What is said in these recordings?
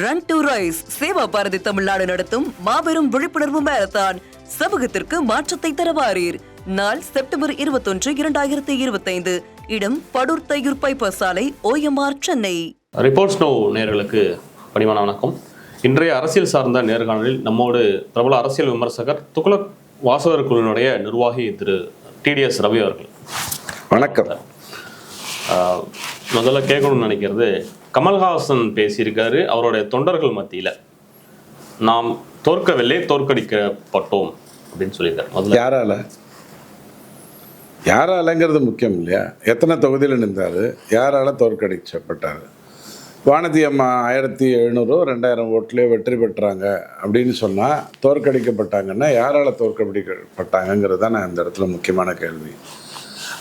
Run to rise Seva Bharathi Tamil Nadu நடத்தும் மாபெரும் விழிப்புணர்வு மாரத்தான். சமூகத்திற்கு மாற்றத்தை தரவாரீர். நாள் செப்டம்பர் 21, 2025. இடம் படூர் தையூர் பைபாஸ் சாலை, OMR, சென்னை. ரிப்போர்ட்ஸ் நோ நேயர்களுக்கு பணிவான வணக்கம். இன்றைய அரசியல் சார்ந்த நேர்காணலில் நம்மோடு பிரபல அரசியல் விமர்சகர் துக்ளக் வாசகர் குழுவினுடைய நிர்வாகி திரு TDS ரவி அவர்கள். வணக்கம். முதல்ல கேட்கணும்னு நினைக்கிறது, கமல்ஹாசன் பேசியிருக்காரு அவருடைய தொண்டர்கள் மத்தியில் நாம் தோற்கவில்லை, தோற்கடிக்கப்பட்டோம் அப்படின்னு சொல்லியிருக்காரு. முதல்ல யாராலங்கிறது முக்கியம் இல்லையா? எத்தனை தொகுதியில் நின்றார், யாரால தோற்கடிக்கப்பட்டார்? வானதி அம்மா 1700 2000 ஓட்டுலேயே வெற்றி பெற்றாங்க அப்படின்னு சொன்னால் தோற்கடிக்கப்பட்டாங்கன்னா யாரால் தோற்கடிக்கப்பட்டாங்கிறது தான் நான் இந்த இடத்துல முக்கியமான கேள்வி.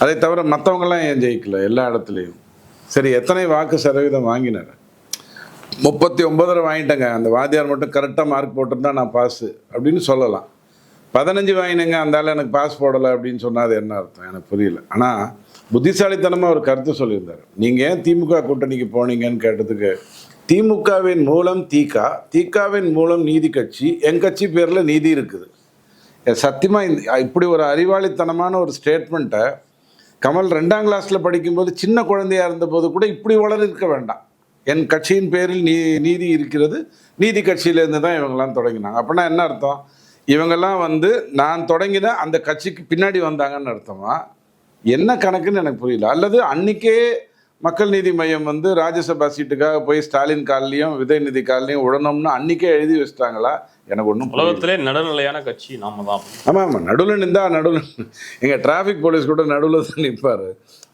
அதை தவிர மற்றவங்களாம் ஏன் ஜெயிக்கல எல்லா இடத்துலையும்? சரி, எத்தனை வாக்கு சதவீதம் வாங்கினார்? 39 வாங்கிட்டேங்க, அந்த வாத்தியார் மட்டும் கரெக்டாக மார்க் போட்டிருந்தா நான் பாஸு அப்படின்னு சொல்லலாம். 15 வாங்கினேங்க, அந்த ஆள் எனக்கு பாஸ் போடலை அப்படின்னு சொன்னால் அது என்ன அர்த்தம் எனக்கு புரியல. ஆனால் புத்திசாலித்தனமாக ஒரு கருத்து சொல்லியிருந்தார். நீங்கள் ஏன் திமுக கூட்டணிக்கு போனீங்கன்னு கேட்டதுக்கு, திமுகவின் மூலம் திகாவின் மூலம் நீதி கட்சி, என் கட்சி பேரில் நீதி இருக்குது. சத்தியமாக இப்படி ஒரு அறிவாளித்தனமான ஒரு ஸ்டேட்மெண்ட்டை கமல் 2ஆம் கிளாஸில் படிக்கும்போது சின்ன குழந்தையாக இருந்தபோது கூட இப்படி வளர்க்க வேண்டாம். என் கட்சியின் பேரில் நீதி இருக்கிறது, நீதி கட்சியிலேருந்து தான் இவங்கெல்லாம் தொடங்கினாங்க. அப்படின்னா என்ன அர்த்தம்? இவங்கெல்லாம் நான் தொடங்கின அந்த கட்சிக்கு பின்னாடி வந்தாங்கன்னு அர்த்தமா? என்ன கணக்குன்னு எனக்கு புரியல. அல்லது அன்றைக்கே மக்கள் நீதி மையம் ராஜ்யசபா சீட்டுக்காக போய் ஸ்டாலின் காலிலையும் உதயநிதி காலிலையும் உடனோம்னு அன்றைக்கே எழுதி வச்சிட்டாங்களா? எனக்கு ஒன்றும் உலகத்திலே நடுநிலையான கட்சி நாம தான். ஆமாம், நடுவில் நடுவில் எங்கள் டிராஃபிக் போலீஸ் கூட நடுவில் தான் நிற்பார்.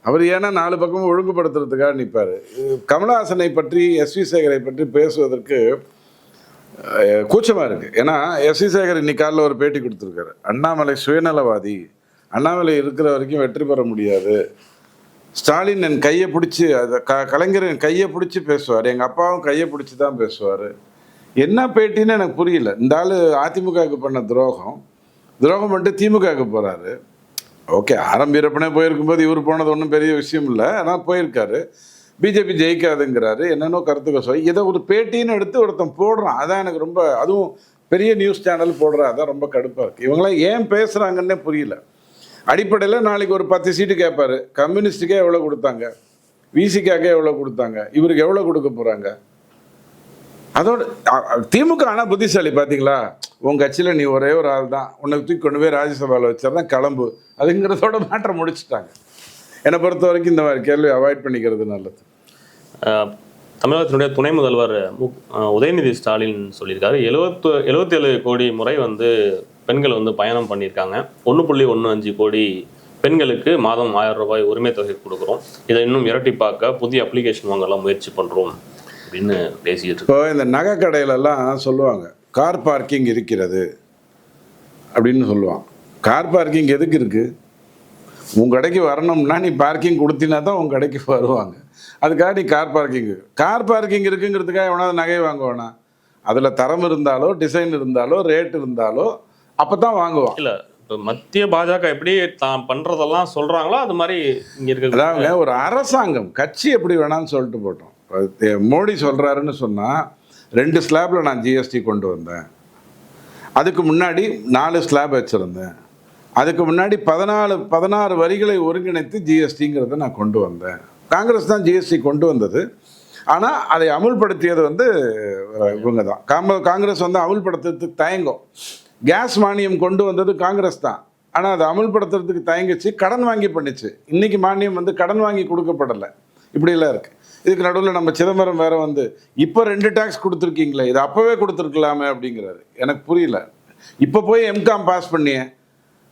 அவர் ஏன்னா 4 பக்கமும் ஒழுங்குபடுத்துறதுக்காக நிற்பார். கமலஹாசனை பற்றி, SV சேகரை பற்றி பேசுவதற்கு கூச்சமாக இருக்குது. ஏன்னா SV சேகர் இன்னைக்கு காலையில் ஒரு பேட்டி கொடுத்துருக்காரு. அண்ணாமலை சுயநலவாதி, அண்ணாமலை இருக்கிற வரைக்கும் வெற்றி பெற முடியாது, ஸ்டாலின் என் கையை பிடிச்சி, கலைஞர் என் கையை பிடிச்சி பேசுவார், எங்கள் அப்பாவும் கையை பிடிச்சி தான் பேசுவார். என்ன பேட்டின்னு எனக்கு புரியல. இந்த ஆள் அதிமுகவுக்கு பண்ண துரோகம் பண்ணிட்டு திமுகவுக்கு போகிறாரு. ஓகே, ஆரம்பிரப்பனே போயிருக்கும்போது இவர் போனது ஒன்றும் பெரிய விஷயம் இல்லை, ஆனால் போயிருக்காரு. பிஜேபி ஜெயிக்காதுங்கிறாரு, என்னென்னோ கருத்துக்க சொல்லி இதை ஒரு பேட்டின்னு எடுத்து ஒருத்தன் போடுறான். அதான் எனக்கு ரொம்ப, அதுவும் பெரிய நியூஸ் சேனல் போடுறான், அதான் ரொம்ப கடுப்பாக இருக்குது. இவங்களாம் ஏன் பேசுகிறாங்கன்னே புரியல. அடிப்படையில் நாளைக்கு ஒரு 10 சீட்டு கேட்பாரு. கம்யூனிஸ்டுக்கே எவ்வளோ கொடுத்தாங்க, விசிகாக்கே எவ்வளோ கொடுத்தாங்க, இவருக்கு எவ்வளோ கொடுக்க போகிறாங்க? அதோட திமுக ஆனால் புத்திசாலி பார்த்தீங்களா? உங்கள் கட்சியில் நீ ஒரே ஒரு ஆள் தான், உன்னை தூக்கி கொண்டு போய் ராஜ்யசபாவில் வச்சிருந்தான் கிளம்பு, அதுங்கிறதோட மேட்டரை முடிச்சுட்டாங்க. என்னை பொறுத்த வரைக்கும் இந்த மாதிரி கேள்வி அவாய்ட் பண்ணிக்கிறது நல்லது. தமிழகத்தினுடைய துணை முதல்வர் உதயநிதி ஸ்டாலின் சொல்லியிருக்காரு, 77 கோடி முறை பெண்கள் பயணம் பண்ணியிருக்காங்க. 1.15 கோடி பெண்களுக்கு மாதம் 1000 ரூபாய் உரிமை தொகை கொடுக்குறோம், இதை இன்னும் இரட்டிப்பாக்க புதிய அப்ளிகேஷன் வாங்கலாம் முயற்சி பண்ணுறோம் அப்படின்னு பேசிட்டு. இப்போ இந்த நகை கடையிலெல்லாம் சொல்லுவாங்க கார் பார்க்கிங் இருக்கிறது அப்படின்னு சொல்லுவான். கார் பார்க்கிங் எதுக்கு இருக்குது? உங்கள் கடைக்கு வரணும்னா நீ பார்க்கிங் கொடுத்தினா தான் உங்கள் கடைக்கு வருவாங்க. அதுக்காக நீ கார் பார்க்கிங் இருக்குங்கிறதுக்காக எவனாவது நகையை வாங்குவானா? அதில் தரம் இருந்தாலோ, டிசைன் இருந்தாலோ, ரேட் இருந்தாலோ அப்போ தான் வாங்குவான். இல்லை, இப்போ மத்திய பாஜக எப்படி தான் பண்ணுறதெல்லாம் சொல்கிறாங்களோ அது மாதிரி இங்கே இருக்கு. அதாவது ஒரு அரசாங்கம் கட்சி எப்படி வேணான்னு சொல்லிட்டு போட்டோம். மோடி சொல்கிறாருன்னு சொன்னால் 2 ஸ்லாபில் நான் GST கொண்டு வந்தேன், அதுக்கு முன்னாடி 4 ஸ்லாப் வச்சுருந்தேன், அதுக்கு முன்னாடி 16 வரிகளை ஒருங்கிணைத்து GSTங்கிறத நான் கொண்டு வந்தேன். காங்கிரஸ் தான் GST கொண்டு வந்தது, ஆனால் அதை அமுல்படுத்தியது இவங்க தான். காங்கிரஸ் அமுல்படுத்துறதுக்கு தயங்கும். கேஸ் மானியம் கொண்டு வந்தது காங்கிரஸ் தான், ஆனால் அதை அமுல்படுத்துறதுக்கு தயங்கிச்சு, கடன் வாங்கி பண்ணிச்சு. இன்றைக்கி மானியம் கடன் வாங்கி கொடுக்கப்படலை. இப்படிலாம் இருக்குது. இதுக்கு நடுவில் நம்ம சிதம்பரம் வேற இப்போ 2 டேக்ஸ் கொடுத்துருக்கீங்களே, இது அப்போவே கொடுத்துருக்கலாமே அப்படிங்கிறாரு. எனக்கு புரியல. இப்போ போய் MCOM பாஸ் பண்ணியே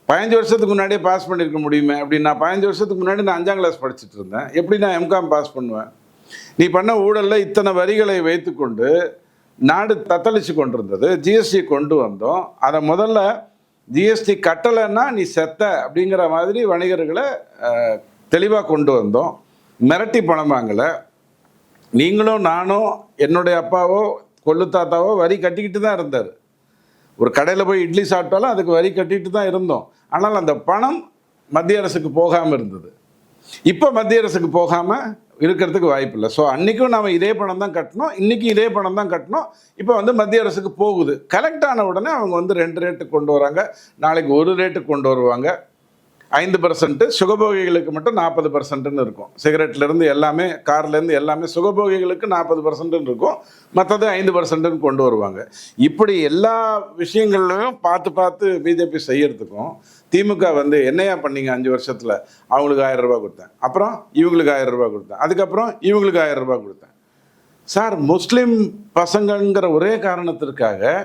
15 வருஷத்துக்கு முன்னாடியே பாஸ் பண்ணியிருக்க முடியுமே அப்படின்னு. நான் 15 வருஷத்துக்கு முன்னாடி நான் 5ஆம் கிளாஸ் படிச்சுட்டு இருந்தேன், எப்படி நான் MCOM பாஸ் பண்ணுவேன்? நீ பண்ண ஊழலில் இத்தனை வரிகளை வைத்துக்கொண்டு நாடு தத்தளிச்சு கொண்டிருந்தது. GST கொண்டு வந்தோம், அதை முதல்ல GST கட்டலைன்னா நீ செத்த அப்படிங்கிற மாதிரி வணிகர்களை தெளிவாக கொண்டு வந்தோம். மிரட்டி பணம் வாங்கலை. நீங்களும் நானும் என்னுடைய அப்பாவோ கொள்ளு தாத்தாவோ வரி கட்டிக்கிட்டு தான் இருந்தார். ஒரு கடையில் போய் இட்லி சாப்பிட்டாலும் அதுக்கு வரி கட்டிட்டு தான் இருந்தோம். ஆனால் அந்த பணம் மத்திய அரசுக்கு போகாமல் இருந்தது. இப்போ மத்திய அரசுக்கு போகாமல் இருக்கிறதுக்கு வாய்ப்பு இல்லை. ஸோ அன்றைக்கும் நாம் இதே பணம் தான் கட்டணும், இன்றைக்கி இதே பணம் தான் கட்டணும். இப்போ வந்து மத்திய அரசுக்கு போகுது, கலெக்ட் ஆன உடனே அவங்க வந்து 2 ரேட்டுக்கு கொண்டு வராங்க, நாளைக்கு 1 ரேட்டுக்கு கொண்டு வருவாங்க. 5%, சுகபோகிகளுக்கு மட்டும் 40%ன்னு இருக்கும். சிகரெட்லேருந்து எல்லாமே, கார்லேருந்து எல்லாமே சுகபோகிகளுக்கு 40%ன்னு இருக்கும், மற்றது 5%ன்னு கொண்டு வருவாங்க. இப்படி எல்லா விஷயங்கள்லையும் பார்த்து பார்த்து பிஜேபி செய்யறதுக்கும் திமுக வந்து என்னையா பண்ணீங்க 5 வருஷத்தில், அவங்களுக்கு 1000 ரூபாய் கொடுத்தேன், அப்புறம் இவங்களுக்கு 1000 ரூபாய் கொடுத்தேன், அதுக்கப்புறம் இவங்களுக்கு 1000 ரூபாய் கொடுத்தேன். சார், முஸ்லீம் பசங்கங்கிற ஒரே காரணத்திற்காக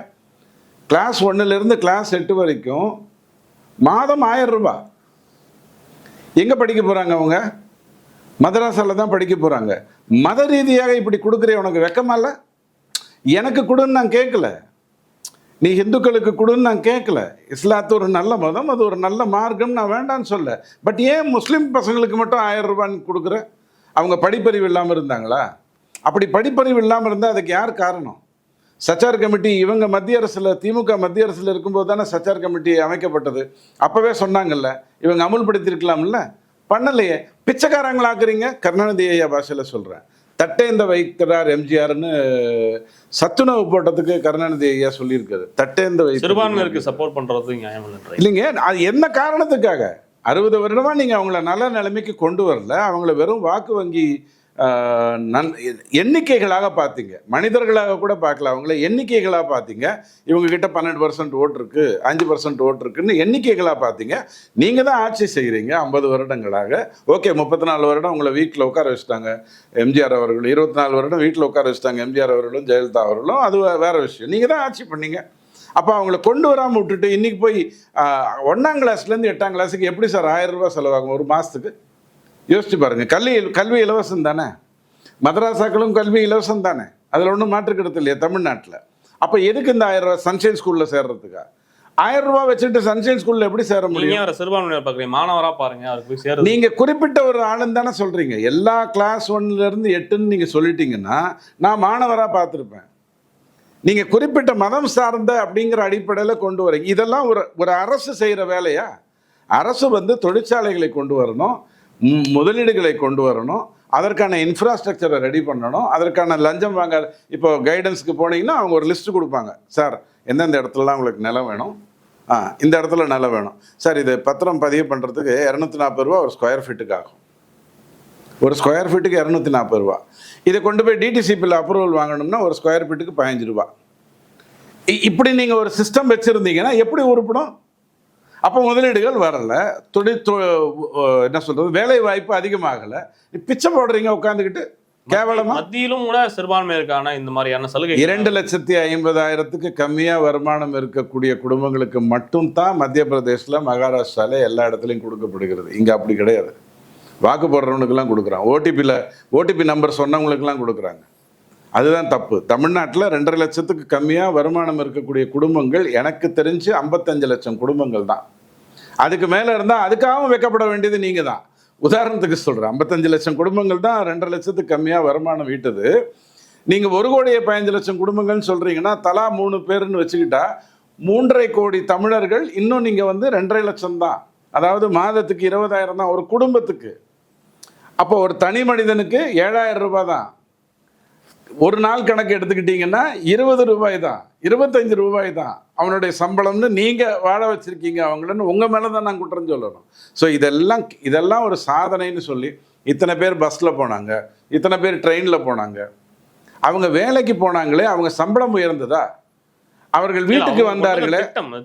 கிளாஸ் 1லேருந்து கிளாஸ் 8 வரைக்கும் மாதம் 1000 ரூபாய். எங்கே படிக்க போகிறாங்க அவங்க? மதராசாவில் தான் படிக்க போகிறாங்க. மத ரீதியாக இப்படி கொடுக்குறே, உனக்கு வெக்கமா இல்லை? எனக்கு கொடுன்னு நான் கேட்கல, நீ இந்துக்களுக்கு கொடுன்னு நான் கேட்கல. இஸ்லாத்து ஒரு நல்ல மதம், அது ஒரு நல்ல மார்க்கம், நான் வேண்டான்னு சொல்ல. பட் ஏன் முஸ்லீம் பசங்களுக்கு மட்டும் 1000 ரூபான்னு கொடுக்குற? அவங்க படிப்பறிவு இல்லாமல் இருந்தாங்களா? அப்படி படிப்பறிவு இல்லாமல் இருந்தால் அதுக்கு யார் காரணம்? சச்சார் கமிட்டி இவங்க மத்திய அரசில், திமுக மத்திய அரசில் இருக்கும்போது தானே சச்சார் கமிட்டி அமைக்கப்பட்டது. அப்போவே சொன்னாங்கல்ல, இவங்க அமுல்படுத்தியிருக்கலாம்ல, பண்ணலையே. பிச்சைக்காரங்களாக்குறீங்க. கருணாநிதி ஐயா பாஷையில் சொல்கிறேன், தட்டேந்த வைக்கிறார் எம்ஜிஆர்னு சத்துணவு போட்டதுக்கு கருணாநிதி ஐயா சொல்லியிருக்காரு. தட்டேந்த வை சிறுபான்மையினருக்கு சப்போர்ட் பண்ணுறது நியாயம் இல்லைங்க. அது என்ன காரணத்துக்காக? 60 வருடமாக நீங்கள் அவங்கள நல்ல நிலைமைக்கு கொண்டு வரல, அவங்கள வெறும் வாக்கு வங்கி எண்ணிக்கைகளாக பார்த்தீங்க, மனிதர்களாக கூட பார்க்கல, அவங்கள எண்ணிக்கைகளாக பார்த்தீங்க. இவங்ககிட்ட 12% ஓட்டு இருக்குது, 5% ஓட்டு இருக்குன்னு எண்ணிக்கைகளாக பார்த்தீங்க. நீங்கள் தான் ஆட்சி செய்கிறீங்க 50 வருடங்களாக. ஓகே, 34 வருடம் உங்களை வீட்டில் உட்கார வச்சுட்டாங்க எம்ஜிஆர் அவர்கள், 24 வருடம் வீட்டில் உட்கார வச்சுட்டாங்க எம்ஜிஆர் அவர்களும் ஜெயலலிதா அவர்களும், அது வேற விஷயம். நீங்கள் தான் ஆட்சி பண்ணீங்க. அப்போ அவங்கள கொண்டு வராமல் விட்டுட்டு இன்றைக்கி போய் 1ஆம் கிளாஸ்லேருந்து 8ஆம் கிளாஸுக்கு எப்படி சார் 1000 ரூபாய் செலவாகும் ஒரு மாதத்துக்கு? யோசிச்சு பாருங்கள். கல்வி இலவசம் தானே, மதராசாக்களும் கல்வி இலவசம் தானே, அதில் ஒன்றும் மாற்றுக்கிறது இல்லையா தமிழ்நாட்டில்? அப்போ எதுக்கு இந்த 1000 ரூபாய் சன்ஷைன் ஸ்கூலில் சேர்றதுக்கா? 1000 ரூபாய் வச்சுட்டு சன்ஷைன் ஸ்கூலில் எப்படி சேர முடியும்? சிறுபான்மையினர் பார்க்குறீங்க, மாணவராக பாருங்க, அதுக்கு போய் சேர. நீங்கள் குறிப்பிட்ட ஒரு ஆளுன்னு தானே சொல்கிறீங்க. எல்லா கிளாஸ் 1லேருந்து 8ன்னு நீங்கள் சொல்லிட்டீங்கன்னா நான் மாணவராக பார்த்துருப்பேன். நீங்கள் குறிப்பிட்ட மதம் சார்ந்த அப்படிங்கிற அடிப்படையில் கொண்டு வரீங்க. இதெல்லாம் ஒரு அரசு செய்கிற வேலையா? அரசு வந்து தொழிற்சாலைகளை கொண்டு வரணும், முதலீடுகளை கொண்டு வரணும், அதற்கான இன்ஃப்ராஸ்ட்ரக்சரை ரெடி பண்ணணும், அதற்கான லஞ்சம் வாங்க. இப்போ கைடன்ஸுக்கு போனீங்கன்னா அவங்க ஒரு லிஸ்ட்டு கொடுப்பாங்க, சார் எந்தெந்த இடத்துலலாம் உங்களுக்கு நிலம் வேணும், இந்த இடத்துல நிலம் வேணும் சார், இது பத்திரம் பதிவு பண்ணுறதுக்கு 240 ரூபா ஒரு ஸ்கொயர் ஃபீட்டுக்கு ஆகும், ஒரு ஸ்கொயர் ஃபீட்டுக்கு 240 ரூபா. இதை கொண்டு போய் டிடிசிபியில் அப்ரூவல் வாங்கணும்னா ஒரு ஸ்கொயர் ஃபீட்டுக்கு 15 ரூபா. இப்படி நீங்கள் ஒரு சிஸ்டம் வச்சுருந்தீங்கன்னா எப்படி உருப்படும்? அப்போ முதலீடுகள் வரலை, என்ன சொல்கிறது, வேலை வாய்ப்பு அதிகமாகலை, பிச்சை போடுறீங்க உட்காந்துக்கிட்டு கேவலமாக. மத்தியிலும் கூட சிறுபான்மையினருக்கான இந்த மாதிரியான சலுகை 2,50,000க்கு கம்மியாக வருமானம் இருக்கக்கூடிய குடும்பங்களுக்கு மட்டும் தான் மத்திய பிரதேசில், மகாராஷ்டிராவில் எல்லா இடத்துலையும் கொடுக்கப்படுகிறது. இங்கே அப்படி கிடையாது. வாக்கு போடுறவனுக்கெல்லாம் கொடுக்குறான், ஓடிபி நம்பர் சொன்னவங்களுக்கெல்லாம் கொடுக்குறாங்க. அதுதான் தப்பு. தமிழ்நாட்டில் 2.5 லட்சத்துக்கு கம்மியாக வருமானம் இருக்கக்கூடிய குடும்பங்கள் எனக்கு தெரிஞ்சு 55 லட்சம் குடும்பங்கள் தான். அதுக்கு மேலே இருந்தால் அதுக்காகவும் வைக்கப்பட வேண்டியது நீங்கள் தான். உதாரணத்துக்கு சொல்கிறேன், 55 லட்சம் குடும்பங்கள் தான் 2.5 லட்சத்துக்கு கம்மியாக வருமானம் ஈட்டுது. நீங்கள் 1,15 லட்சம் குடும்பங்கள்னு சொல்கிறீங்கன்னா தலா 3 பேருன்னு வச்சுக்கிட்டா 3.5 கோடி தமிழர்கள். இன்னும் நீங்கள் வந்து 2.5 லட்சம் தான், அதாவது மாதத்துக்கு 20,000 தான் ஒரு குடும்பத்துக்கு. அப்போ ஒரு தனி மனிதனுக்கு 7,000 ரூபாய் தான். ஒரு நாள் கணக்கு எடுத்துக்கிட்டிங்கன்னா 20 ரூபாய் தான், 25 ரூபாய் தான் அவனுடைய சம்பளம்னு நீங்கள் வாழ வச்சுருக்கீங்க அவங்களன்னு. உங்கள் மேலே தான் நான் குற்றம் சொல்லணும். ஸோ இதெல்லாம் ஒரு சாதனைன்னு சொல்லி இத்தனை பேர் பஸ்ஸில் போனாங்க, இத்தனை பேர் ட்ரெயினில் போனாங்க, அவங்க வேலைக்கு போனாங்களே, அவங்க சம்பளம் உயர்ந்ததா? அவர்கள் வீட்டுக்கு வந்தார்களே.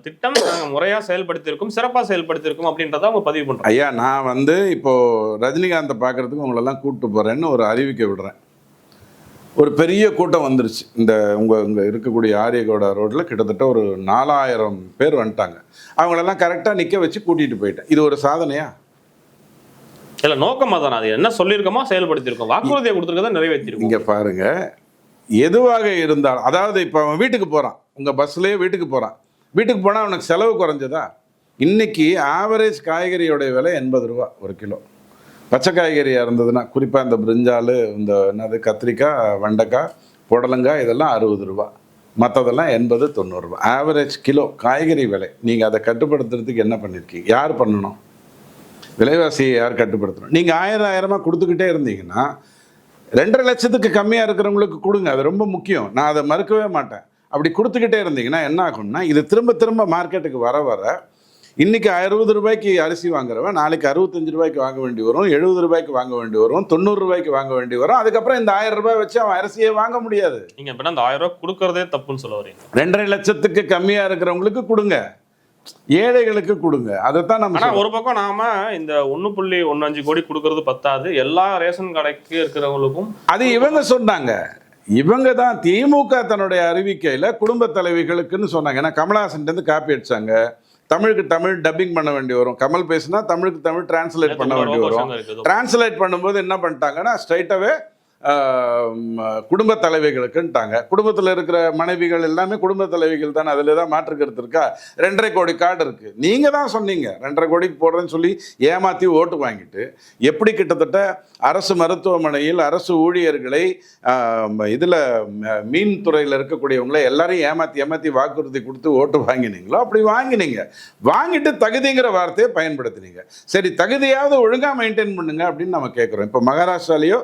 திட்டம் முறையாக செயல்படுத்தியிருக்கும், சிறப்பாக செயல்படுத்தியிருக்கும் அப்படின்றத அவங்க பதிவு பண்ணுறாங்க. ஐயா, நான் வந்து இப்போது ரஜினிகாந்தை பார்க்குறதுக்கு உங்களெல்லாம் கூப்பிட்டு போகிறேன்னு ஒரு அறிவிக்கை விடுறேன். ஒரு பெரிய கூட்டம் வந்துருச்சு. இங்கே இருக்கக்கூடிய ஆரியகவுடா ரோட்டில் கிட்டத்தட்ட ஒரு 4000 பேர் வந்துட்டாங்க. அவங்களெல்லாம் கரெக்டாக நிற்க வச்சு கூட்டிகிட்டு போயிட்டேன். இது ஒரு சாதனையா? இல்லை, நோக்கமாக தானே. அது என்ன சொல்லியிருக்கோமோ செயல்படுத்தியிருக்கோம், வாக்குறுதியை கொடுத்துருக்கதான் நிறைவேற்றிருக்கோம். இங்கே பாருங்கள், எதுவாக இருந்தாலும், அதாவது இப்போ அவன் வீட்டுக்கு போகிறான், உங்கள் பஸ்லேயே வீட்டுக்கு போகிறான், வீட்டுக்கு போனால் அவனுக்கு செலவு குறைஞ்சதா? இன்றைக்கி ஆவரேஜ் காய்கறியோடைய விலை 80 ரூபா ஒரு கிலோ. பச்சை காய்கறியாக இருந்ததுன்னா, குறிப்பாக இந்த பிரிஞ்சால், இந்த என்னது கத்திரிக்காய், வெண்டைக்காய், புடலங்காய், இதெல்லாம் 60 ரூபா, மற்றதெல்லாம் 80-90 ரூபா ஆவரேஜ் கிலோ காய்கறி விலை. நீங்கள் அதை கட்டுப்படுத்துறதுக்கு என்ன பண்ணியிருக்கீங்க? யார் பண்ணணும்? விலைவாசியை யார் கட்டுப்படுத்தணும்? நீங்கள் 1000 கொடுத்துக்கிட்டே இருந்தீங்கன்னா 2.5 லட்சத்துக்கு கம்மியாக இருக்கிறவங்களுக்கு கொடுங்க, அது ரொம்ப முக்கியம். நான் அதை மறுக்கவே மாட்டேன். அப்படி கொடுத்துக்கிட்டே இருந்தீங்கன்னா என்ன ஆகும்னா, இது திரும்ப திரும்ப மார்க்கெட்டுக்கு வர வர இன்னைக்கு 60 ரூபாய்க்கு அரிசி வாங்குறவன் நாளைக்கு 65 ரூபாய்க்கு வாங்க வேண்டி வரும், 70 ரூபாய்க்கு வாங்க வேண்டி வரும், 90 ரூபாய்க்கு வாங்க வேண்டி வரும். அதுக்கப்புறம் இந்த 1000 ரூபாய் வச்சு அவன் அரிசியே வாங்க முடியாது. நீங்க இப்ப அந்த 1000 ரூபாய் கொடுக்கறதே தப்புன்னு சொல்ல வரீங்க. 2.5 லட்சத்துக்கு கம்மியா இருக்கிறவங்களுக்கு கொடுங்க, ஏழைகளுக்கு கொடுங்க. அதைத்தான் நம்ம. ஆனா ஒரு பக்கம் நாம இந்த 1.15 கோடி கொடுக்கறது பத்தாது, எல்லா ரேஷன் கடைக்கு இருக்கிறவங்களுக்கும் அது இவங்க சொன்னாங்க. இவங்க தான் திமுக தன்னுடைய அறிவிக்கையில குடும்ப தலைவிகளுக்குன்னு சொன்னாங்க. ஏன்னா கமலஹாசன் இருந்து காப்பி அடிச்சாங்க. தமிழுக்கு தமிழ் டப்பிங் பண்ண வேண்டி வரும், கமல் பேசுனா தமிழுக்கு தமிழ் டிரான்ஸ்லேட் பண்ண வேண்டி வரும். டிரான்ஸ்லேட் பண்ணும்போது என்ன பண்ணிட்டாங்கன்னா ஸ்ட்ரைட்டாகவே குடும்ப தலைவிகளுக்குன்ட்டாங்க. குடும்பத்தில் இருக்கிற மனைவிகள் எல்லாமே குடும்ப தலைவிகள் தானே, அதில் தான் மாற்றுக்கிறது இருக்கா? 2.5 கோடி கார்டு இருக்குது. நீங்கள் தான் சொன்னீங்க 2.5 கோடிக்கு போடுறேன்னு சொல்லி ஏமாற்றி ஓட்டு வாங்கிட்டு எப்படி கிட்டத்தட்ட அரசு மருத்துவமனையில் அரசு ஊழியர்களை இதில் மீன் துறையில் இருக்கக்கூடியவங்களை எல்லாரையும் ஏமாற்றி வாக்குறுதி கொடுத்து ஓட்டு வாங்கினீங்களோ அப்படி வாங்கினீங்க. வாங்கிட்டு தகுதிங்கிற வார்த்தையை பயன்படுத்தினீங்க. சரி, தகுதியாவது ஒழுங்காக மெயின்டைன் பண்ணுங்க அப்படின்னு நம்ம கேட்குறோம். இப்போ மகாராஷ்டிராலேயோ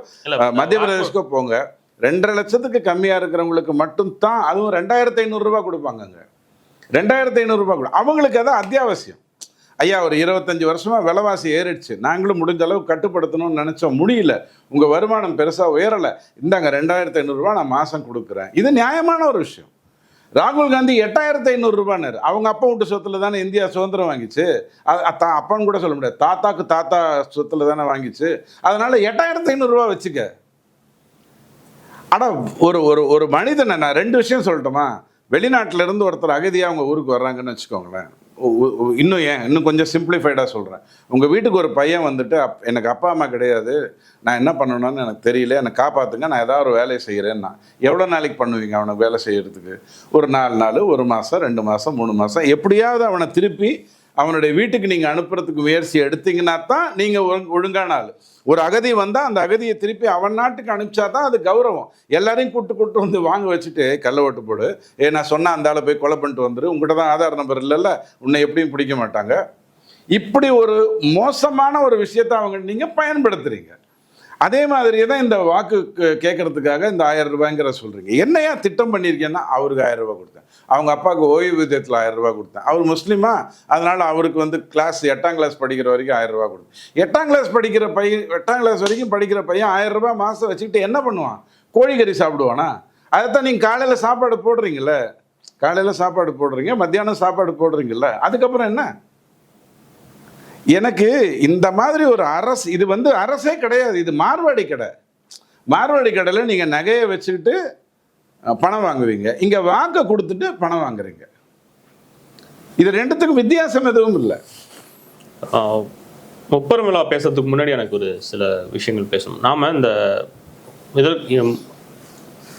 மத்திய பிரதேஷ்கோ போங்க, 2.5 லட்சத்துக்கு கம்மியாக இருக்கிறவங்களுக்கு மட்டும்தான், அதுவும் 2500 ரூபாய் கொடுப்பாங்கங்க. 2500 ரூபாய் கொடு, அவங்களுக்கு அதான் அத்தியாவசியம். ஐயா ஒரு 25 வருஷமா விலைவாசி ஏறிடுச்சு, நாங்களும் முடிஞ்ச அளவு கட்டுப்படுத்தணும்னு நினைச்சோம், முடியல, உங்க வருமானம் பெருசா உயரலை, இந்தாங்க 2500 ரூபாய் நான் மாசம் கொடுக்குறேன். இது நியாயமான ஒரு விஷயம். ராகுல் காந்தி 8500 ரூபாய்னாரு. அவங்க அப்பா வீட்டு சொத்துல தானே இந்தியா சுதந்திரம் வாங்கிச்சு. அப்பான்னு கூட சொல்ல முடியாது, தாத்தாக்கு தாத்தா சொத்துல தானே வாங்கிச்சு. அதனால 8500 ரூபாய் வச்சுக்க. ஆனால் ஒரு ஒரு ஒரு மனிதனை நான் 2 விஷயம் சொல்லட்டுமா? வெளிநாட்டில் இருந்து ஒருத்தர் அகதியாக அவங்க ஊருக்கு வர்றாங்கன்னு வச்சுக்கோங்களேன். இன்னும் கொஞ்சம் சிம்பிளிஃபைடாக சொல்கிறேன். உங்கள் வீட்டுக்கு ஒரு பையன் வந்துட்டு எனக்கு அப்பா அம்மா கிடையாது, நான் என்ன பண்ணணும்னு எனக்கு தெரியல, என்னை காப்பாற்றுங்க, நான் ஏதாவது ஒரு வேலையை செய்கிறேன்னா எவ்வளோ நாளைக்கு பண்ணுவீங்க அவனுக்கு வேலை செய்கிறதுக்கு? ஒரு 4 நாள், 1 மாதம், 2 மாதம், 3 மாதம், எப்படியாவது அவனை திருப்பி அவனுடைய வீட்டுக்கு நீங்கள் அனுப்புறதுக்கு முயற்சி எடுத்தீங்கன்னா தான் நீங்கள் ஒழுங்கான ஆள். ஒரு அகதி வந்தால் அந்த அகதியை திருப்பி அவன் நாட்டுக்கு அனுப்பிச்சா தான் அது கௌரவம். எல்லாரையும் கூட்டு வந்து வாங்க வச்சுட்டு கள்ள ஓட்டு போடு, நான் சொன்னால் அந்த ஆளை போய் கொலை பண்ணிட்டு வந்துரு, உங்கள்கிட்ட தான் ஆதார் நம்பர் இல்லைல்ல, உன்னை எப்படியும் பிடிக்க மாட்டாங்க. இப்படி ஒரு மோசமான ஒரு விஷயத்தை அவங்க நீங்கள் பயன்படுத்துறீங்க. அதே மாதிரியே தான் இந்த வாக்கு கேட்கறதுக்காக இந்த 1000 ரூபாய்ங்கிற சொல்கிறீங்க. என்னையா திட்டம் பண்ணியிருக்கேன்னா, அவருக்கு 1000 ரூபாய் கொடுத்தேன், அவங்க அப்பாவுக்கு ஓய்வூதியத்தில் 1000 ரூபாய் கொடுத்தேன், அவர் முஸ்லீமா அதனால் அவருக்கு வந்து கிளாஸ் 8ஆம் கிளாஸ் படிக்கிற வரைக்கும் 1000 ரூபாய் கொடுத்தேன். 8ஆம் கிளாஸ் படிக்கிற பையன், 8ஆம் கிளாஸ் வரைக்கும் படிக்கிற பையன் 1000 ரூபாய் மாதம் வச்சுக்கிட்டு என்ன பண்ணுவான்? கோழிக்கறி சாப்பிடுவானா? அதைத்தான் நீங்கள் காலையில் சாப்பாடு போடுறீங்கல்ல, காலையில் சாப்பாடு போடுறீங்க, மத்தியானம் சாப்பாடு போடுறீங்கல்ல, அதுக்கப்புறம் என்ன? எனக்கு இந்த மாதிரி ஒரு அரசு, இது வந்து அரசே கிடையாது, இது மார்வாடி கடை. மார்வாடி கடையில் நீங்கள் நகையை வச்சுக்கிட்டு பணம் வாங்குவீங்க, இங்கே வாங்க கொடுத்துட்டு பணம் வாங்குறீங்க. இது ரெண்டுத்துக்கும் வித்தியாசம் எதுவும் இல்லை. முப்பெரும் விழா பேசுறதுக்கு முன்னாடி எனக்கு ஒரு சில விஷயங்கள் பேசணும். நாம இந்த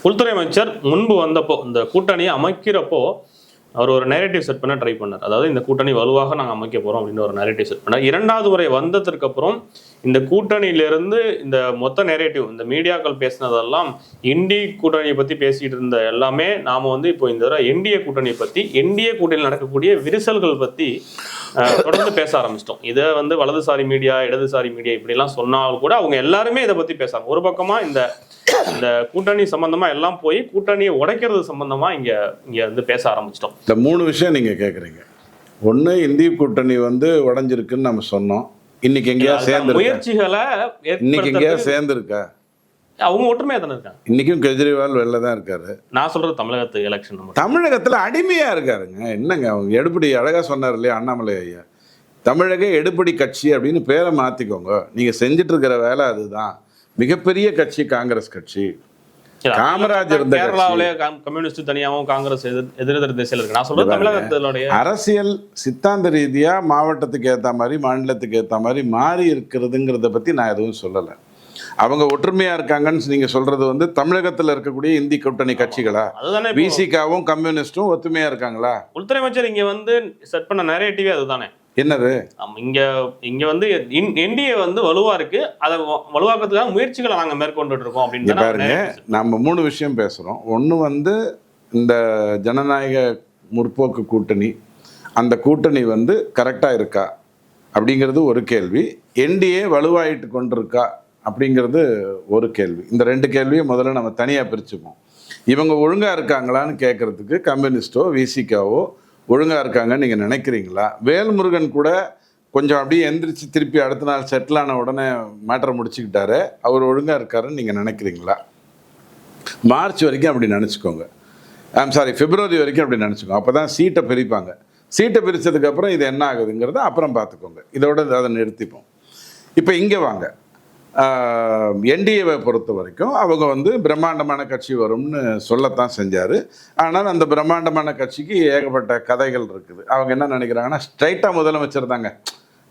உள்துறை அமைச்சர் முன்பு வந்தப்போ இந்த கூட்டணியை அமைக்கிறப்போ அவர் ஒரு நேரேட்டிவ் செட் பண்ண ட்ரை பண்ணார். அதாவது இந்த கூட்டணி வலுவாக நாங்கள் அமைக்க போகிறோம் அப்படின்னு ஒரு நேரேட்டிவ் செட் பண்ணார். 2வது முறை வந்ததுக்கு அப்புறம் இந்த கூட்டணியிலிருந்து இந்த மொத்த நேரேட்டிவ், இந்த மீடியாக்கள் பேசினதெல்லாம் என்டிஏ கூட்டணியை பற்றி பேசிகிட்டு இருந்த எல்லாமே நாம் வந்து இப்போ இந்த தடவை என்டிஏ கூட்டணியை பற்றி, என்டிஏ கூட்டணியில் நடக்கக்கூடிய விரிசல்கள் பற்றி தொடர்ந்து பேச ஆரம்பிச்சிட்டோம். இதை வந்து வலதுசாரி மீடியா, இடதுசாரி மீடியா இப்படிலாம் சொன்னாலும் கூட அவங்க எல்லாருமே இதை பற்றி பேசாங்க. ஒரு பக்கமாக இந்த கூட்டணி சம்பந்தமா எல்லாம் போய் கூட்டணியை உடைக்கிறது சம்பந்தமா இங்க வந்து பேச ஆரம்பிச்சிட்டோம். இந்த 3 விஷயம் நீங்க கேக்குறீங்க. ஒண்ணு, இந்திய கூட்டணி வந்து உடைஞ்சிருக்குன்னு நம்ம சொன்னோம். இன்னைக்கு எங்கேயா சேர்ந்து முயற்சிகளை இன்னைக்கு எங்கேயா சேர்ந்துருக்கா? அவங்க ஒற்றுமையா தானே இருக்காங்க. இன்னைக்கும் கெஜ்ரிவால் வெளில தான் இருக்காரு. நான் சொல்றது தமிழகத்து எலெக்ஷன், தமிழகத்துல அடிமையா இருக்காருங்க. என்னங்க அவங்க எடுபடி அழகா சொன்னார் இல்லையா அண்ணாமலை ஐயா, தமிழக எடுபடி கட்சி அப்படின்னு பேரை மாத்திக்கோங்க. நீங்க செஞ்சுட்டு இருக்கிற வேலை அதுதான். மிகப்பெரிய கட்சி காங்கிரஸ் கட்சி. காமராஜர் இருந்த கேரளாவிலே கம்யூனிஸ்ட் தனியாகவும் காங்கிரஸ் எதிரெதிர் திசையில் இருக்கு. நான் சொல்றது தமிழகத்தினுடைய அரசியல் சித்தாந்த ரீதியா மாவட்டத்துக்கு ஏற்ற மாதிரி, மாநிலத்துக்கு ஏற்ற மாதிரி மாறி இருக்கிறதுங்கிறத பத்தி நான் எதுவும் சொல்லலை. அவங்க ஒற்றுமையா இருக்காங்கன்னு நீங்க சொல்றது வந்து தமிழகத்தில் இருக்கக்கூடிய இந்தி கூட்டணி கட்சிகளா? விசிகாவும் கம்யூனிஸ்டும் ஒத்துமையா இருக்காங்களா? உள்துறை அமைச்சர் இங்க வந்து செட் பண்ண நரேட்டிவே அதுதானே. என்னது? இங்க வந்து என்டிஏ வந்து வலுவா இருக்கு, அதை வலுவாக்குறதுக்காக முயற்சிகளை நாங்க மேற்கொண்டு இருக்கோம் அப்படின்னு பாருங்க. நம்ம 3 விஷயம் பேசுறோம். ஒண்ணு வந்து இந்த ஜனநாயக முற்போக்கு கூட்டணி, அந்த கூட்டணி வந்து கரெக்டா இருக்கா அப்படிங்கிறது ஒரு கேள்வி. என்டிஏ வலுவாயிட்டு கொண்டிருக்கா அப்படிங்கிறது ஒரு கேள்வி. இந்த 2 கேள்வியும் முதல்ல நம்ம தனியாக பிரிச்சுப்போம். இவங்க ஒழுங்காக இருக்காங்களான்னு கேட்குறதுக்கு கம்யூனிஸ்டோ விசிகாவோ ஒழுங்காக இருக்காங்கன்னு நீங்கள் நினைக்கிறீங்களா? வேல்முருகன் கூட கொஞ்சம் அப்படியே எந்திரிச்சு திருப்பி அடுத்த நாள் செட்டில் ஆன உடனே மேட்டரை முடிச்சுக்கிட்டாரு, அவர் ஒழுங்காக இருக்காருன்னு நீங்கள் நினைக்கிறீங்களா? மார்ச் வரைக்கும் அப்படி நினச்சிக்கோங்க. பிப்ரவரி வரைக்கும் அப்படி நினச்சிக்கோங்க. அப்போ தான் சீட்டை பிரிப்பாங்க. சீட்டை பிரித்ததுக்கப்புறம் இது என்ன ஆகுதுங்கிறத அப்புறம் பார்த்துக்கோங்க. இதோட அதை நிறுத்திப்போம். இப்போ இங்கே வாங்க. என்டிஏவை பொறுத்த வரைக்கும் அவங்க வந்து பிரம்மாண்டமான கட்சி வரும்னு சொல்லத்தான் செஞ்சார். ஆனால் அந்த பிரம்மாண்டமான கட்சிக்கு ஏகப்பட்ட கதைகள் இருக்குது. அவங்க என்ன நினைக்கிறாங்கன்னா, ஸ்ட்ரைட்டாக முதலமைச்சர் தாங்க,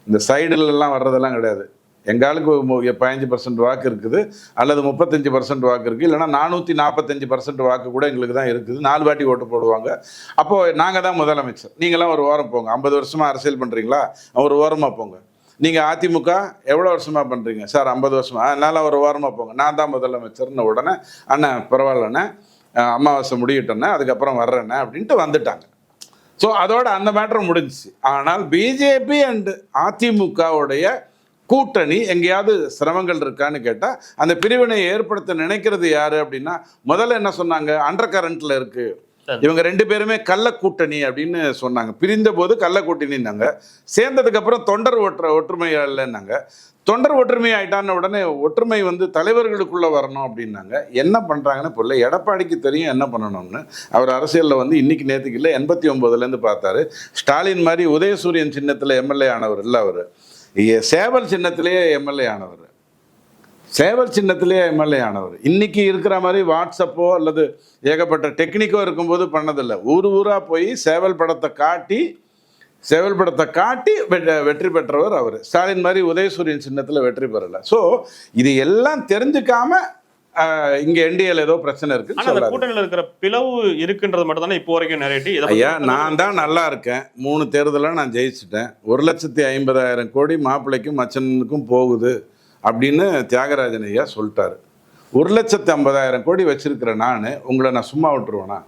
இந்த சைடுலலாம் வர்றதெல்லாம் கிடையாது. எங்களுக்கு 15% வாக்கு இருக்குது, அல்லது 35% வாக்கு இருக்குது, இல்லைனா 445% வாக்கு கூட எங்களுக்கு தான் இருக்குது. 4 வாட்டி ஓட்டு போடுவாங்க. அப்போது நாங்கள் தான் முதலமைச்சர், நீங்களாம் ஒரு ஓரம் போங்க. 50 வருஷமாக அரசியல் பண்ணுறீங்களா, ஒரு ஓரமாக போங்க. நீங்கள் அதிமுக எவ்வளோ வருஷமாக பண்ணுறீங்க சார்? 50 வருஷமா? அதனால் ஒரு ஓரமாக போங்க, நான் தான் முதலமைச்சர்னு உடனே அண்ணன் பரவாயில்லண்ணே, அமாவாசை முடியட்டோன்னே, அதுக்கப்புறம் வர்றேண்ணே அப்படின்ட்டு வந்துட்டாங்க. ஸோ அதோட அந்த மேட்ரு முடிஞ்சிச்சு. ஆனால் பிஜேபி அண்டு அதிமுகவுடைய கூட்டணி எங்கேயாவது சிரமங்கள் இருக்கான்னு கேட்டால், அந்த பிரிவினை ஏற்படுத்த நினைக்கிறது யாரு அப்படின்னா, முதல்ல என்ன சொன்னாங்க, அண்டர் கரண்ட்ல இருக்கு, இவங்க 2 பேருமே கள்ள கூட்டணி அப்படின்னு சொன்னாங்க. பிரிந்த போது கள்ள கூட்டணின்னாங்க, சேர்ந்ததுக்கு அப்புறம் தொண்டர் ஒற்றுமை இல்லைன்னாங்க. தொண்டர் ஒற்றுமை ஆயிட்டான உடனே ஒற்றுமை வந்து தலைவர்களுக்குள்ள வரணும் அப்படின்னாங்க. என்ன பண்றாங்கன்னு புரியல. எடப்பாடிக்கு தெரியும் என்ன பண்ணணும்னு. அவர் அரசியலில் வந்து இன்னைக்கு நேற்றுக்கு இல்லை, 89லேருந்து பார்த்தாரு. ஸ்டாலின் மாதிரி உதயசூரியன் சின்னத்தில் எம்எல்ஏ ஆனவர் இல்லை, அவர் சேவல் சின்னத்திலேயே எம்எல்ஏ ஆனவர். சேவல் சின்னத்திலேயே எம்எல்ஏ ஆனவர். இன்னைக்கு இருக்கிற மாதிரி வாட்ஸ்அப்போ அல்லது ஏகப்பட்ட டெக்னிக்கோ இருக்கும்போது பண்ணதில்லை. ஊராக போய் சேவல் படத்தை காட்டி வெற்றி பெற்றவர் அவர். ஸ்டாலின் மாதிரி உதயசூரியன் சின்னத்தில் வெற்றி பெறலை. ஸோ இது எல்லாம் தெரிஞ்சுக்காம இங்க என்டிஏல ஏதோ பிரச்சனை இருக்கு. கூட்டணியில் இருக்கிற பிளவு இருக்குன்றது மட்டும் தானே இப்போ வரைக்கும் நிறைய. ஐயா, நான் தான் நல்லா இருக்கேன், 3 தேர்தலை நான் ஜெயிச்சிட்டேன், 1,50,000 கோடி மாப்பிள்ளைக்கும் மச்சனுக்கும் போகுது அப்படின்னு தியாகராஜன் ஐயா சொல்லிட்டாரு. 1,50,000 கோடி வச்சிருக்கிற நான் உங்களை நான் சும்மா விட்டுருவேனா?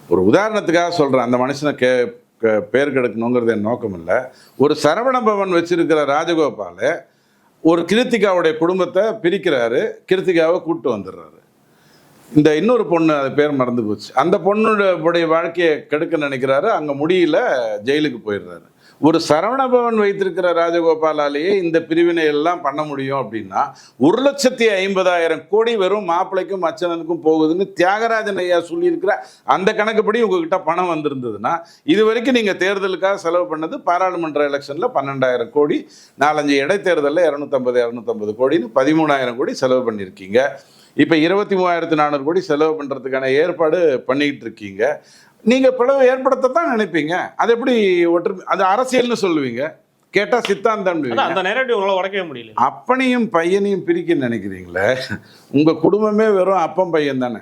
ஒரு உதாரணத்துக்காக சொல்கிறேன், அந்த மனுஷனை பேர் கெடுக்கணுங்கிறது என் நோக்கம் இல்லை. ஒரு சரவண பவன் வச்சிருக்கிற ராஜகோபால் ஒரு கிருத்திகாவுடைய குடும்பத்தை பிரிக்கிறாரு, கிருத்திகாவை கூப்பிட்டு வந்துடுறாரு. இந்த இன்னொரு பொண்ணு, அது பேர் மறந்து போச்சு, அந்த பொண்ணுடைய வாழ்க்கையை கெடுக்க நினைக்கிறாரு, அங்கே முடியல, ஜெயிலுக்கு போயிடுறாரு. ஒரு சரவணபவன் வைத்திருக்கிற ராஜகோபாலாலேயே இந்த பிரிவினை எல்லாம் பண்ண முடியும் அப்படின்னா, 1,50,000 கோடி வெறும் மாப்பிள்ளைக்கும் மச்சனனுக்கும் போகுதுன்னு தியாகராஜன் ஐயா சொல்லியிருக்கிற அந்த கணக்குப்படி உங்ககிட்ட பணம் வந்திருந்ததுன்னா, இது வரைக்கும் நீங்கள் தேர்தலுக்காக செலவு பண்ணது பாராளுமன்ற எலெக்ஷனில் 12,000 கோடி, 4-5 இடைத்தேர்தலில் 250 கோடின்னு 13,000 கோடி செலவு பண்ணியிருக்கீங்க. இப்போ 23,400 கோடி செலவு பண்ணுறதுக்கான ஏற்பாடு பண்ணிக்கிட்டு இருக்கீங்க. நீங்கள் பிளவு ஏற்படுத்தத்தான் நினைப்பீங்க. அது எப்படி ஒற்றுமை, அது அரசியல்னு சொல்லுவீங்க, கேட்டால் சித்தாந்தம். அந்த நேரடியாக உங்களால் உடைக்கவே முடியல. அப்பனையும் பையனையும் பிரிக்க நினைக்கிறீங்களே? உங்கள் குடும்பமே வெறும் அப்பம் பையன் தானே,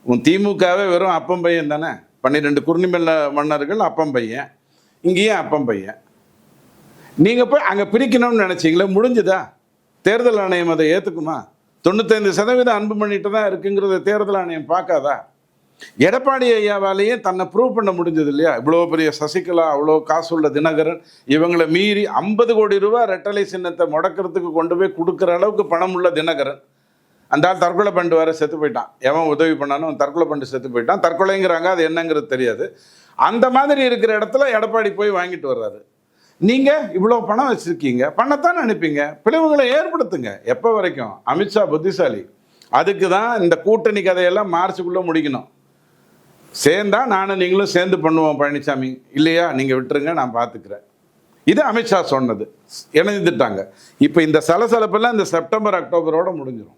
உன் திமுகவே வெறும் அப்பம் பையன் தானே. 12 குறுநில மன்னர்கள் அப்பம் பையன், இங்கேயும் அப்பம் பையன். நீங்கள் போய் அங்கே பிரிக்கணும்னு நினச்சிங்களே, முடிஞ்சுதா? தேர்தல் ஆணையம் அதை ஏற்றுக்குமா? 95% அன்பு பண்ணிட்டு தான் இருக்குங்கிறத தேர்தல் ஆணையம் பார்க்காதா? எடப்பாடி ஐயாவாலேயே தன்னை ப்ரூவ் பண்ண முடிஞ்சது இல்லையா? இவ்வளோ பெரிய சசிகலா, அவ்வளோ காசு உள்ள தினகரன், இவங்களை மீறி 50 கோடி ரூபா ரெட்டலை சின்னத்தை முடக்கிறதுக்கு கொண்டு போய் கொடுக்குற அளவுக்கு பணம் உள்ள தினகரன், அந்த ஆள் தற்கொலை பண்ணிட்டு வர செத்து போயிட்டான். எவன் உதவி பண்ணாலும் அவன் தற்கொலை பண்ணிட்டு செத்து போயிட்டான். தற்கொலைங்கிறாங்க, அது என்னங்கிறது தெரியாது. அந்த மாதிரி இருக்கிற இடத்துல எடப்பாடி போய் வாங்கிட்டு வர்றாரு. நீங்கள் இவ்வளோ பணம் வச்சுருக்கீங்க, பண்ணத்தான் நினைப்பீங்க, பிளவுகளை ஏற்படுத்துங்க. எப்போ வரைக்கும்? அமித்ஷா புத்திசாலி, அதுக்கு தான் இந்த கூட்டணி கதையெல்லாம் மார்ச்சுக்குள்ளே முடிக்கணும். சேர்ந்தா நானும் நீங்களும் சேர்ந்து பண்ணுவோம் பழனிசாமி, இல்லையா நீங்கள் விட்டுருங்க, நான் பார்த்துக்கிறேன். இது அமித்ஷா சொன்னது, இணைந்துட்டாங்க. இப்போ இந்த சலசலப்பெல்லாம் இந்த செப்டம்பர் அக்டோபரோடு முடிஞ்சிடும்.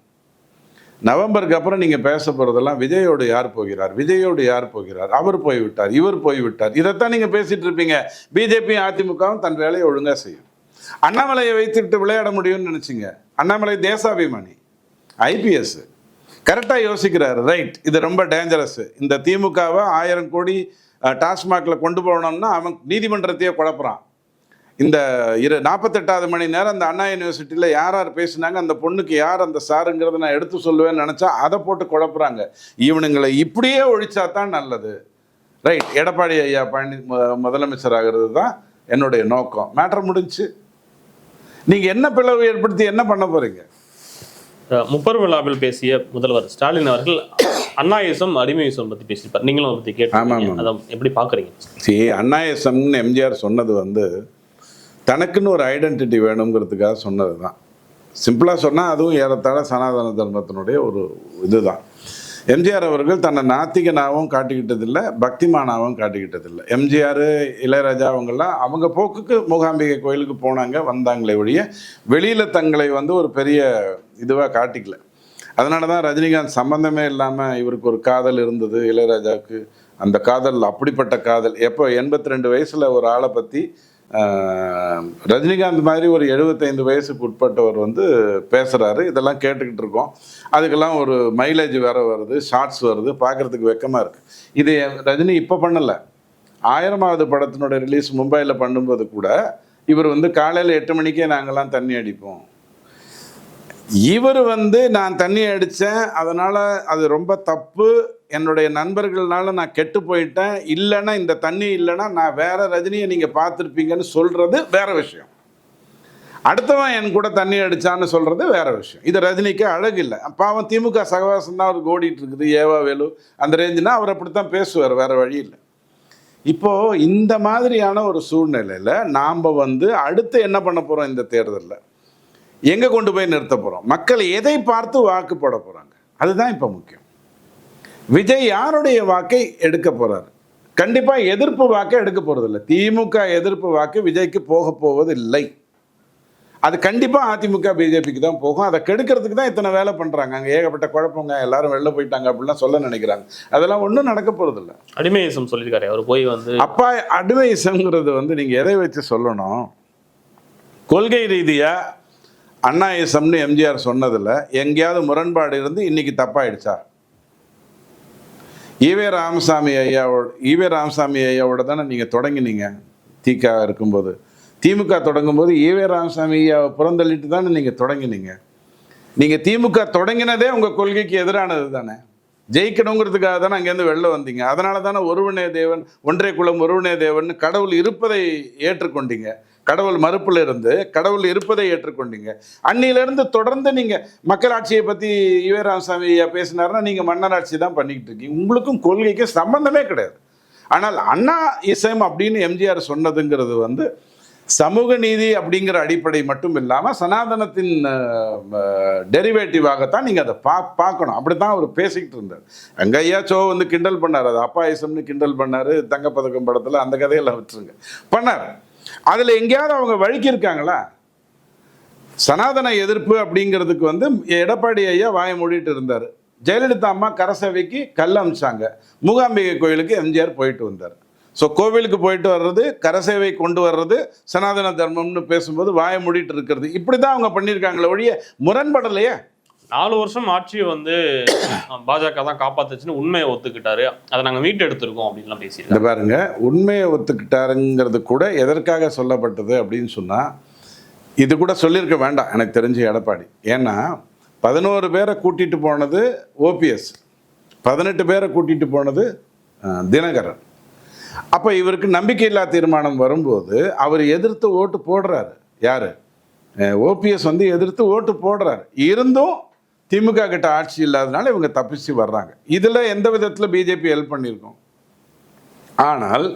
நவம்பருக்கு அப்புறம் நீங்கள் பேச போகிறதெல்லாம் விஜயோடு யார் போகிறார், விஜயோடு யார் போகிறார், அவர் போய்விட்டார், இவர் போய்விட்டார், இதைத்தான் நீங்கள் பேசிகிட்டு இருப்பீங்க. பிஜேபி அதிமுகவும் தன் வேலையை ஒழுங்காக செய்யும். அண்ணாமலையை வைத்துட்டு விளையாட முடியும்னு நினச்சிங்க. அண்ணாமலை தேசாபிமானி, ஐபிஎஸ், கரெக்டாக யோசிக்கிறாரு. ரைட், இது ரொம்ப டேஞ்சரஸ். இந்த திமுகவை 1000 கோடி டாஸ்மாகில் கொண்டு போகணும்னா அவன் நீதிமன்றத்தையே குழப்புறான். இந்த 48வது மணி நேரம் அந்த அண்ணா யூனிவர்சிட்டியில் யார் யார் பேசினாங்க, அந்த பொண்ணுக்கு யார் அந்த சாருங்கிறத நான் எடுத்து சொல்லுவேன்னு நினச்சா அதை போட்டு குழப்புறாங்க. இவனுங்களை இப்படியே ஒழிச்சா தான் நல்லது. ரைட், எடப்பாடி ஐயா முதலமைச்சர் ஆகிறது தான் என்னுடைய நோக்கம். மேட்டர் முடிஞ்சு. நீங்கள் என்ன பிளவு ஏற்படுத்தி என்ன பண்ண போகிறீங்க? முப்பெரும் விழாவில் பேசிய முதல்வர் ஸ்டாலின் அவர்கள் அண்ணாயிசம் அடிமையிசம் பத்தி பேசியிருப்பார். நீங்களும் அதை பத்தி கேட்டு அதை எப்படி பாக்குறீங்க? சரி, அண்ணாயிசம்னு எம்ஜிஆர் சொன்னது வந்து தனக்குன்னு ஒரு ஐடென்டிட்டி வேணுங்கிறதுக்காக சொன்னது தான். சிம்பிளாக சொன்னால் அதுவும் ஏறத்தாழ சனாதன தர்மத்தினுடைய ஒரு இதுதான். எம்ஜிஆர் அவர்கள் தன்னை நாத்திகனாகவும் காட்டிக்கிட்டதில்லை, பக்திமானாகவும் காட்டிக்கிட்டதில்லை. எம்ஜிஆர், இளையராஜா அவங்கெல்லாம் அவங்க போக்குக்கு மூகாம்பிகை கோயிலுக்கு போனாங்க, வந்தாங்களே ஒழிய வெளியில் தங்களை வந்து ஒரு பெரிய இதுவாக காட்டிக்கல. அதனால தான் ரஜினிகாந்த் சம்பந்தமே இல்லாமல் இவருக்கு ஒரு காதல் இருந்தது இளையராஜாவுக்கு. அந்த காதல் அப்படிப்பட்ட காதல். எப்போ 82 வயசில் ஒரு ஆளை பற்றி ரஜினிகாந்த் மாதிரி ஒரு 75 வயசுக்கு உட்பட்டவர் வந்து பேசுகிறாரு. இதெல்லாம் கேட்டுக்கிட்டு இருக்கோம். அதுக்கெல்லாம் ஒரு மைலேஜ் வேறு வருது, ஷார்ட்ஸ் வருது, பார்க்குறதுக்கு வெக்கமாக இருக்குது. இது ரஜினி இப்போ பண்ணலை. 1000வது படத்தினுடைய ரிலீஸ் மும்பையில் பண்ணும்போது கூட இவர் வந்து காலையில் 8 மணிக்கே நாங்கள்லாம் தண்ணி அடிப்போம். இவர் வந்து நான் தண்ணி அடித்தேன், அதனால் அது ரொம்ப தப்பு, என்னுடைய நண்பர்கள்னால நான் கெட்டு போயிட்டேன், இல்லைன்னா இந்த தண்ணி இல்லைன்னா நான் வேற ரஜினியை நீங்கள் பார்த்துருப்பீங்கன்னு சொல்கிறது வேற விஷயம். அடுத்தவன் என் கூட தண்ணி அடித்தான்னு சொல்கிறது வேற விஷயம். இது ரஜினிக்கு அழகு இல்லை. பாவம் திமுக சகவாசம் தான் அவருக்கு ஓடிட்டு இருக்குது. ஏவா வேலு அந்த ரேஞ்சுனா அவர் அப்படித்தான் பேசுவார், வேற வழி இல்லை. இப்போது இந்த மாதிரியான ஒரு சூழ்நிலையில் நாம் வந்து அடுத்து என்ன பண்ண போகிறோம்? இந்த தேர்தலில் எங்கே கொண்டு போய் நிறுத்த போகிறோம்? மக்கள் எதை பார்த்து வாக்கு போட போகிறாங்க? அதுதான் இப்போ முக்கியம். விஜய் யாருடைய வாக்கை எடுக்க போகிறார்? கண்டிப்பாக எதிர்ப்பு வாக்கை எடுக்க போகிறதில்லை. திமுக எதிர்ப்பு வாக்கு விஜய்க்கு போவது இல்லை. அது கண்டிப்பாக அதிமுக பிஜேபிக்கு தான் போகும். அதை கெடுக்கிறதுக்கு தான் இத்தனை வேலை பண்ணுறாங்க. அங்கே ஏகப்பட்ட குழப்பங்க, எல்லாரும் வெளில போயிட்டாங்க அப்படிலாம் சொல்ல நினைக்கிறாங்க. அதெல்லாம் ஒன்றும் நடக்க போகிறதில்ல. அடிமையிசம் சொல்லியிருக்காரு அவர் போய் வந்து. அப்பா, அடிமையிசம்ங்கிறது வந்து நீங்கள் எதை வச்சு சொல்லணும்? கொள்கை ரீதியாக அண்ணாயிசம்னு எம்ஜிஆர் சொன்னதில் எங்கேயாவது முரண்பாடு இருந்து இன்னைக்கு தப்பாயிடுச்சா? ஈவே ராமசாமி ஐயாவோட தானே நீங்கள் தொடங்கினீங்க. திக இருக்கும்போது, திமுக தொடங்கும்போது ஈவே ராமசாமி ஐயாவை புறந்தள்ளிட்டு தானே நீங்கள் தொடங்கினீங்க. நீங்கள் திமுக தொடங்கினதே உங்கள் கொள்கைக்கு எதிரானது தானே. ஜெயிக்கணுங்கிறதுக்காக தானே அங்கேருந்து வெளில வந்தீங்க. அதனால தானே ஒருவனே தேவன், ஒன்றே குலம் ஒருவனே தேவன், கடவுள் இருப்பதை ஏற்றுக்கொண்டீங்க. கடவுள் மறுப்பில் இருந்து கடவுள் இருப்பதை ஏற்றுக்கொண்டீங்க. அன்னிலிருந்து தொடர்ந்து நீங்கள் மக்களாட்சியை பற்றி ஈவே ராமசாமி ஐயா பேசினார்னா நீங்கள் மன்னராட்சி தான் பண்ணிக்கிட்டு இருக்கீங்க. உங்களுக்கும் கொள்கைக்கும் சம்பந்தமே கிடையாது. ஆனால் அண்ணா இசம் அப்படின்னு எம்ஜிஆர் சொன்னதுங்கிறது வந்து சமூக நீதி அப்படிங்கிற அடிப்படை மட்டும் இல்லாமல் சனாதனத்தின் டெரிவேட்டிவாகத்தான் நீங்கள் அதை பார்க்கணும். அப்படி தான் அவர் பேசிக்கிட்டு இருந்தார். அங்கே ஐயா சோ வந்து கிண்டல் பண்ணார், அது அப்பாயிசம்னு கிண்டல் பண்ணார். தங்கப்பதக்கம் படத்தில் அந்த கதையெல்லாம் விட்டுருங்க பண்ணார். அதில் எங்கேயாவது அவங்க வழுக்கி இருக்காங்களா? சனாதன எதிர்ப்பு அப்படிங்கிறதுக்கு வந்து எடப்பாடி ஐயா வாய மூடிட்டு இருந்தார். ஜெயலலிதா அம்மா கரசேவைக்கு கல் அமிச்சாங்க. மூகாம்பிகை கோயிலுக்கு எம்ஜிஆர் போயிட்டு வந்தார். ஸோ கோவிலுக்கு போயிட்டு வர்றது, கரசேவை கொண்டு வர்றது சனாதன தர்மம்னு பேசும்போது வாய மூடிட்டு இருக்கிறது. இப்படி தான் அவங்க பண்ணியிருக்காங்களே ஒழிய முரண்படலையே. 4 வருஷம் ஆட்சியை வந்து பாஜக தான் காப்பாத்துச்சுன்னு உண்மையை ஒத்துக்கிட்டாரு. அதை நாங்கள் மீட்டு எடுத்திருக்கோம் அப்படின்லாம் பேசியிருக்காங்க. பாருங்க, உண்மையை ஒத்துக்கிட்டாருங்கிறது கூட எதற்காக சொல்லப்பட்டது அப்படின்னு சொன்னால், இது கூட சொல்லியிருக்க வேண்டாம் எனக்கு தெரிஞ்ச எடப்பாடி. ஏன்னா 11 பேரை கூட்டிகிட்டு போனது ஓபிஎஸ், 18 பேரை கூட்டிகிட்டு போனது தினகரன். அப்போ இவருக்கு நம்பிக்கையில்லா தீர்மானம் வரும்போது அவர் எதிர்த்து ஓட்டு போடுறாரு. யார்? ஓபிஎஸ் வந்து எதிர்த்து ஓட்டு போடுறாரு. இருந்தும் திமுக கிட்ட ஆட்சி இல்லாதனால இவங்க தப்பிச்சு வர்றாங்க. இதில் எந்த விதத்தில் பிஜேபி ஹெல்ப் பண்ணியிருக்கோம்? ஆனால்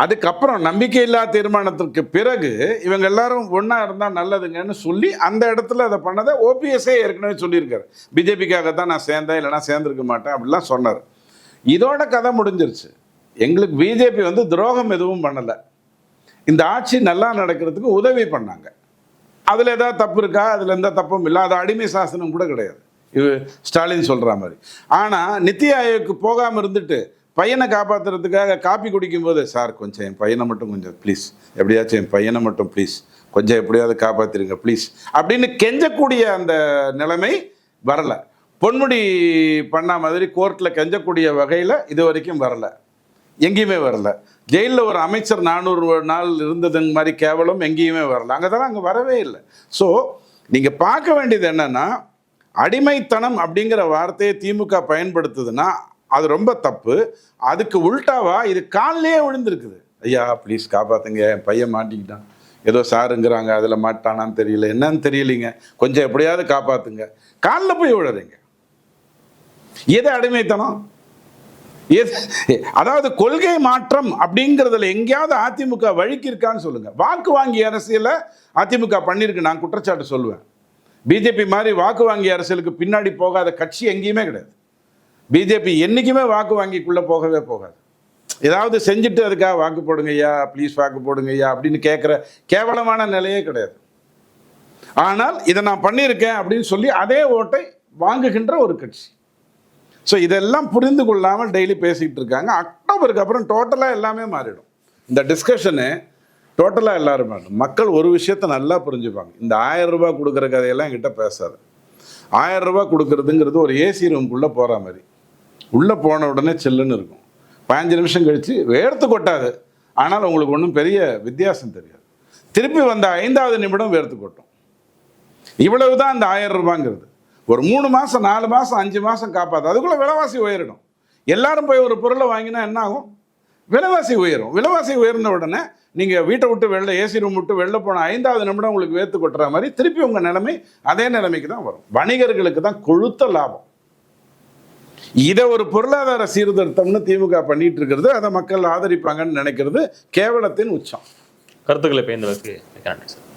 அதுக்கப்புறம் நம்பிக்கையில்லா தீர்மானத்திற்கு பிறகு இவங்க எல்லாரும் ஒன்றா இருந்தால் நல்லதுங்கன்னு சொல்லி அந்த இடத்துல அதை பண்ணதை ஓபிஎஸ்ஸே ஏற்கனவே சொல்லியிருக்காரு. பிஜேபிக்காக தான் நான் சேர்ந்தேன், இல்லைனா சேர்ந்துருக்க மாட்டேன் அப்படிலாம் சொன்னார். இதோட கதை முடிஞ்சிருச்சு. எங்களுக்கு பிஜேபி வந்து துரோகம் எதுவும் பண்ணலை, இந்த ஆட்சி நல்லா நடக்கிறதுக்கு உதவி பண்ணாங்க. அதில் ஏதாவது தப்பு இருக்கா? அதில் எந்த தப்பும் இல்லை. அது அடிமை சாசனம் கூட கிடையாது, இது ஸ்டாலின் சொல்கிற மாதிரி. ஆனால் நித்தி ஆயோக்கு போகாமல் இருந்துட்டு பையனை காப்பாற்றுறதுக்காக காப்பி குடிக்கும்போது, சார் கொஞ்சம் என் பையனை மட்டும் கொஞ்சம் ப்ளீஸ், எப்படியாச்சும் என் பையனை மட்டும் ப்ளீஸ் கொஞ்சம் எப்படியாவது காப்பாற்றிருங்க ப்ளீஸ் அப்படின்னு கெஞ்சக்கூடிய அந்த நிலைமை வரலை. பொன்முடி பண்ண மாதிரி கோர்ட்டில் கெஞ்சக்கூடிய வகையில் இது வரைக்கும் வரலை, எங்கேயுமே வரல. ஜெயிலில் ஒரு அமைச்சர் 400 நாள் இருந்ததுங்க மாதிரி கேவலம் எங்கேயுமே வரல. அங்கே தான் அங்கே வரவே இல்லை. ஸோ நீங்கள் பார்க்க வேண்டியது என்னென்னா, அடிமைத்தனம் அப்படிங்கிற வார்த்தையை திமுக பயன்படுத்துதுன்னா அது ரொம்ப தப்பு. அதுக்கு உல்டாவா இது காலிலே விழுந்திருக்குது. ஐயா ப்ளீஸ் காப்பாற்றுங்க, என் பையன் மாட்டிக்கிட்டான், ஏதோ சாருங்கிறாங்க, அதில் மாட்டானான்னு தெரியல, என்னன்னு தெரியலிங்க, கொஞ்சம் எப்படியாவது காப்பாற்றுங்க, காலில் போய் விழுறீங்க. எது அடிமைத்தனம்? அதாவது கொள்கை மாற்றம் அப்படிங்கிறதுல எங்கேயாவது அதிமுக வழிக்கு இருக்கான்னு சொல்லுங்க. வாக்கு வாங்கி அரசியலை அதிமுக பண்ணியிருக்கு, நான் குற்றச்சாட்டு சொல்லுவேன். பிஜேபி மாதிரி வாக்கு வாங்கி அரசியலுக்கு பின்னாடி போகாத கட்சி எங்கேயுமே கிடையாது. பிஜேபி என்னைக்குமே வாக்கு வாங்கிக்குள்ள போகவே போகாது. ஏதாவது செஞ்சுட்டு அதுக்காக வாக்கு போடுங்க ஐயா, ப்ளீஸ் வாக்கு போடுங்க ஐயா அப்படின்னு கேட்குற கேவலமான நிலையே கிடையாது. ஆனால் இதை நான் பண்ணியிருக்கேன் அப்படின்னு சொல்லி அதே ஓட்டை வாங்குகின்ற ஒரு கட்சி. ஸோ இதெல்லாம் புரிந்து கொள்ளாமல் டெய்லி பேசிக்கிட்டு இருக்காங்க. அக்டோபருக்கு அப்புறம் டோட்டலாக எல்லாமே மாறிடும். இந்த டிஸ்கஷனு டோட்டலாக எல்லாரும் மாறிடும். மக்கள் ஒரு விஷயத்தை நல்லா புரிஞ்சுப்பாங்க. இந்த 1000 ரூபாய் கொடுக்குற கதையெல்லாம் என்கிட்ட பேசாது. 1000 ரூபாய் கொடுக்குறதுங்கிறது ஒரு ஏசி ரூம்குள்ளே போகிற மாதிரி. உள்ளே போன உடனே சில்லுன்னு இருக்கும். 15 நிமிஷம் கழித்து வேர்த்து கொட்டாது, ஆனால் உங்களுக்கு ஒன்றும் பெரிய வித்தியாசம் தெரியாது. திருப்பி வந்த 5வது நிமிடம் வேர்த்து கொட்டும். இவ்வளவு தான் அந்த 1000 ரூபாங்கிறது. ஒரு 3 மாதம் 4 மாதம் 5 மாதம் காப்பாற்று. அதுக்குள்ளே விலைவாசி உயரிடும். எல்லாரும் போய் ஒரு பொருளை வாங்கினா என்ன ஆகும்? விலைவாசி உயரும். விலைவாசி உயர்ந்த உடனே நீங்கள் வீட்டை விட்டு வெளில, ஏசி ரூம் விட்டு வெளில போன 5வது நிமிடம் உங்களுக்கு வேர்த்து கொட்டுற மாதிரி திருப்பி உங்கள் நிலைமை அதே நிலைமைக்கு தான் வரும். வணிகர்களுக்கு தான் கொழுத்த லாபம். இதை ஒரு பொருளாதார சீர்திருத்தம்னு திமுக பண்ணிட்டு இருக்கிறது, அதை மக்கள் ஆதரிப்பாங்கன்னு நினைக்கிறது கேவலத்தின் உச்சம். கருத்துக்களை பேர்ந்ததற்கு நன்றி சார்.